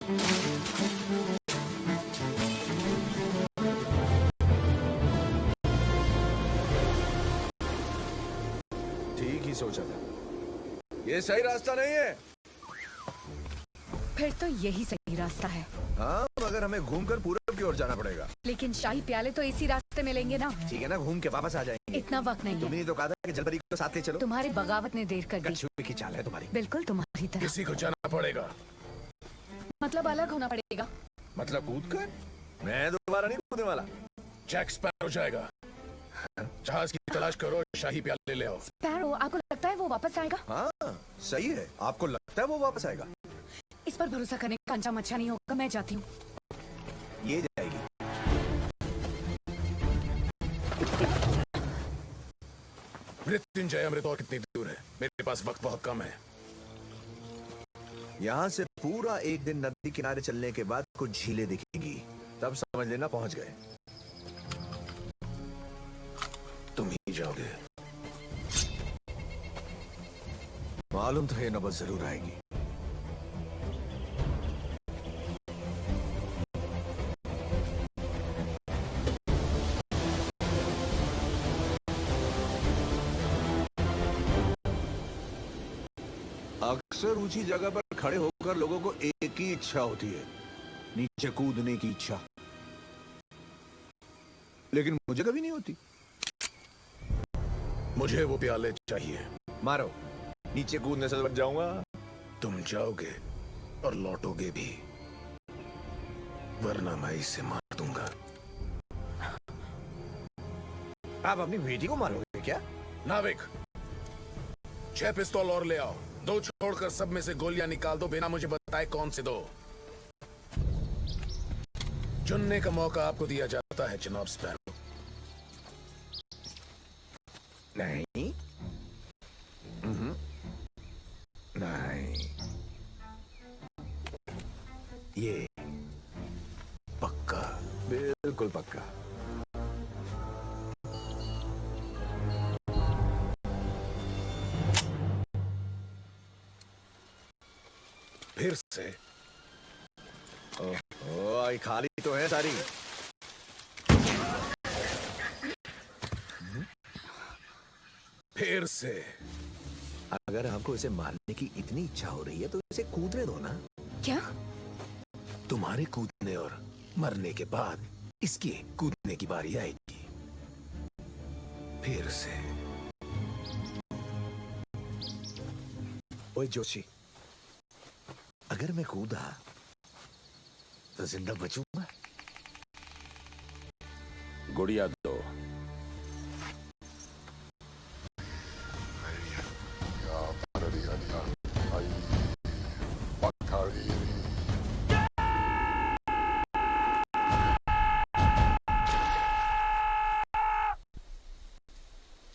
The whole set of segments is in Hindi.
ठीक ही सोचा था, ये सही रास्ता नहीं है। फिर तो यही सही रास्ता है। हाँ, मगर हमें घूमकर पूरब की ओर जाना पड़ेगा। लेकिन शाही प्याले तो इसी रास्ते मिलेंगे ना। ठीक है ना, घूम के वापस आ जाएंगे। इतना वक्त नहीं है। तुमने तो कहा था कि जलपरी को साथ ले चलो। तुम्हारी बगावत ने देर कर दी। कछुए की चाल है तुम्हारी। बिल्कुल तुम्हारी तरह। किसी को जाना पड़ेगा। मतलब अलग होना पड़ेगा। मतलब कूद कर? मैं दोबारा नहीं कूदने वाला। जैक स्पैरो जाएगा। जहाज की तलाश करो, शाही प्याले ले आओ। स्पैरो, आपको लगता है वो वापस आएगा? हाँ, सही है। आपको लगता है वो वापस आएगा? इस पर भरोसा करने का अंजाम अच्छा नहीं होगा। मैं जाती हूँ। ये जाएगी। मृत्युंजय अमृत और कितनी दूर है? मेरे पास वक्त बहुत कम है। यहाँ से पूरा एक दिन नदी किनारे चलने के बाद कुछ झीलें दिखेंगी, तब समझ लेना पहुंच गए। तुम ही जाओगे? मालूम तो ये नौबत जरूर आएगी। अक्सर ऊंची जगह पर खड़े होकर लोगों को एक ही इच्छा होती है, नीचे कूदने की इच्छा। लेकिन मुझे कभी नहीं होती। मुझे वो प्याले चाहिए। मारो, नीचे कूदने से बच जाऊंगा। तुम जाओगे और लौटोगे भी, वरना मैं इसे मार दूंगा। आप अपनी बेटी को मारोगे क्या? नाविक, 6 पिस्तौल और ले आओ। 2 छोड़कर सब में से गोलियां निकाल दो, बिना मुझे बताए कौन से दो। चुनने का मौका आपको दिया जाता है जनाब स्पैरो। नहीं। नहीं, ये पक्का? बिल्कुल पक्का। फिर से? ओह, खाली तो है सारी। फिर से? अगर आपको इसे मारने की इतनी इच्छा हो रही है तो इसे कूदने दो ना। क्या? तुम्हारे कूदने और मरने के बाद इसकी कूदने की बारी आएगी। फिर से? ओए जोशी, अगर मैं कूदा तो जिंदा बचूंगा? गुड़िया दो।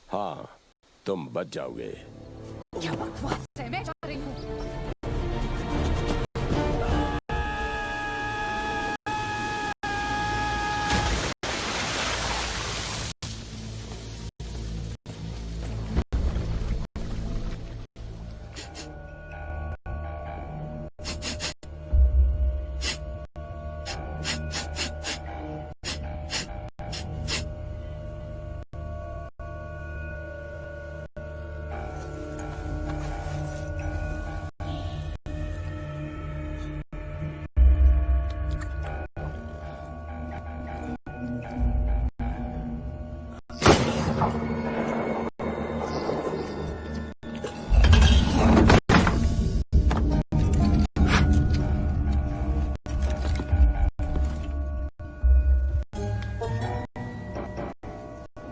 हाँ, तुम बच जाओगे। क्या बकवास है? मैं जा रही हूँ।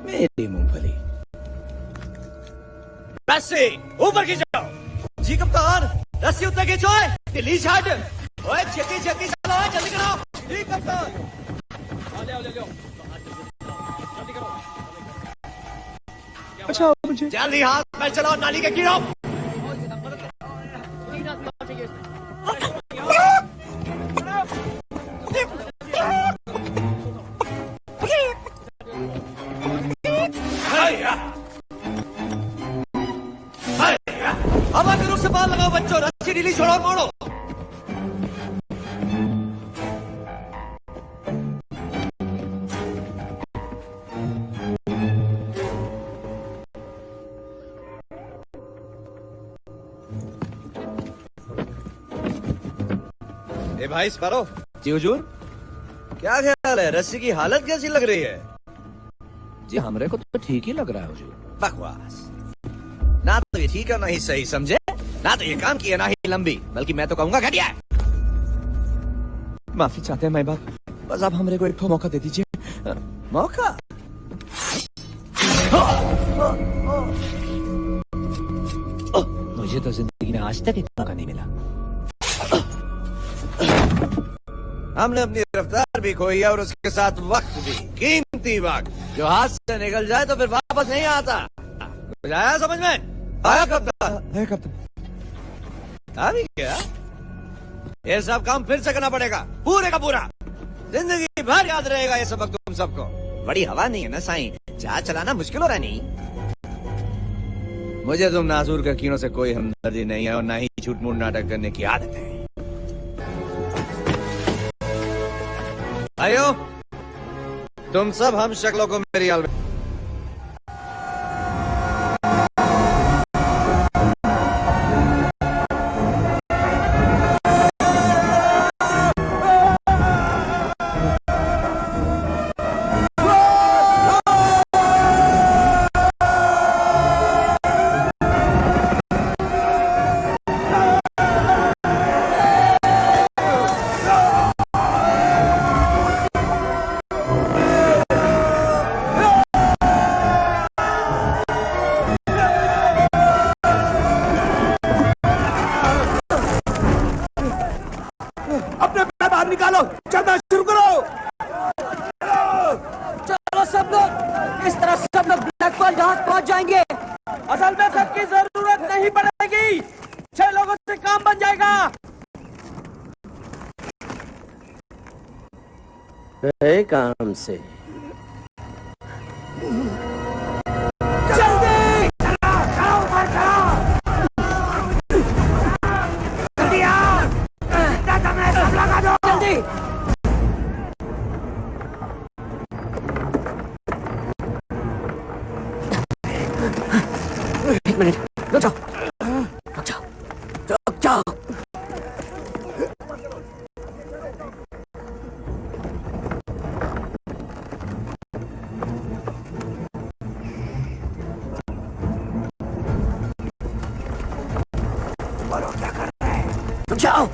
मेरी मूंगफली। रस्सी ऊपर खींचो। जी कप्तान, रस्सी उतना खींचो। दिल्ली छाट। ओए छेती छेती चलो, जल्दी करो। जी कप्तान। ले आओ। जल्दी करो। अच्छा मुझे जल्दी हाथ पैर चलाओ, नाली के कीड़ों। हवा के रुख से पार लगाओ बच्चों। रस्सी ढीली छोड़ो, मोड़ो। ए भाई स्पारो, जी हुजूर, क्या ख्याल है? रस्सी की हालत कैसी लग रही है? जी हमरे को तो ठीक ही लग रहा है हुजूर। बकवास। ना तो ये ठीक है ना ही सही, समझे? ना तो ये काम की है ना ही लंबी, बल्कि मैं तो कहूंगा घटिया है। माफी चाहते हैं मैं बात, बस आप हमरे को एक ठो मौका दे दीजिए। मौका? मुझे तो जिंदगी में आज तक इतना मौका नहीं मिला। हमने अपनी रफ्तार भी खोई है और उसके साथ वक्त भी, कीमती वक्त जो हाथ से निकल जाए तो फिर वापस नहीं आता। कुछ आया समझ में? आया कप्तान? अभी क्या? ये सब काम फिर से करना पड़ेगा, पूरे का पूरा। जिंदगी भर याद रहेगा ये सबक तुम सबको। बड़ी हवा नहीं है ना साईं, जहाज चलाना मुश्किल हो रहा नहीं। मुझे तुम नासूर के कीड़ों से कोई हमदर्दी नहीं है और ना ही झूठ मूठ नाटक करने की आदत है। आयो, तुम सब हम शक्लों को मेरी आल में निकालो, चलना शुरू करो। चलो सब लोग, इस तरह सब लोग ब्लैक पर्ल जहाज पहुंच जाएंगे। असल में सबकी जरूरत नहीं पड़ेगी, 6 लोगों से काम बन जाएगा। काम से जाओ।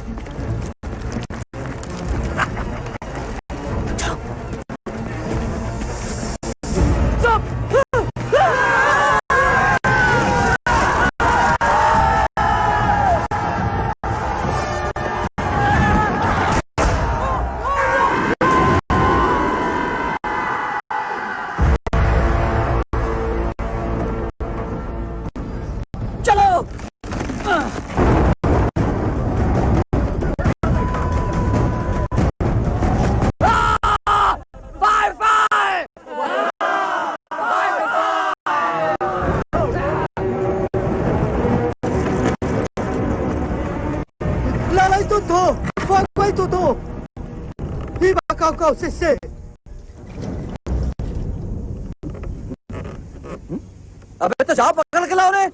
अबे तो जाओ पकड़ के लाओ रे।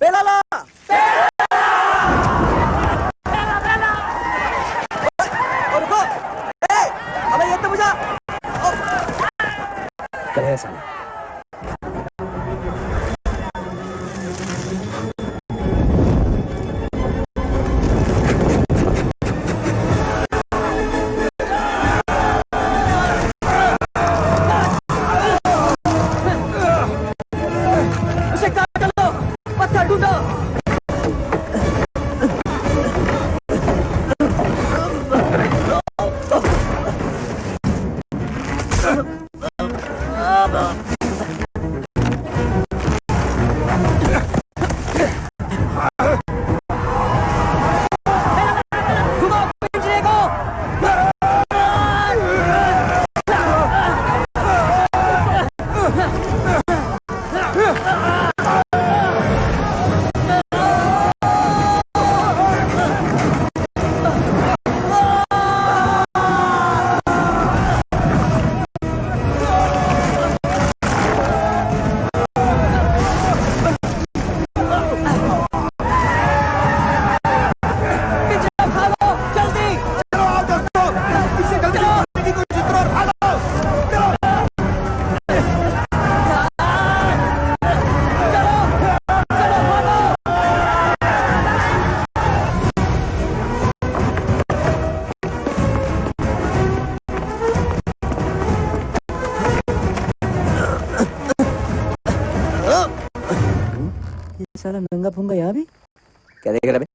पेला ला। रुको। अबे ये तो बुझा। कैसा नंगा फूंगा यहाँ भी क्या देख रहा बे?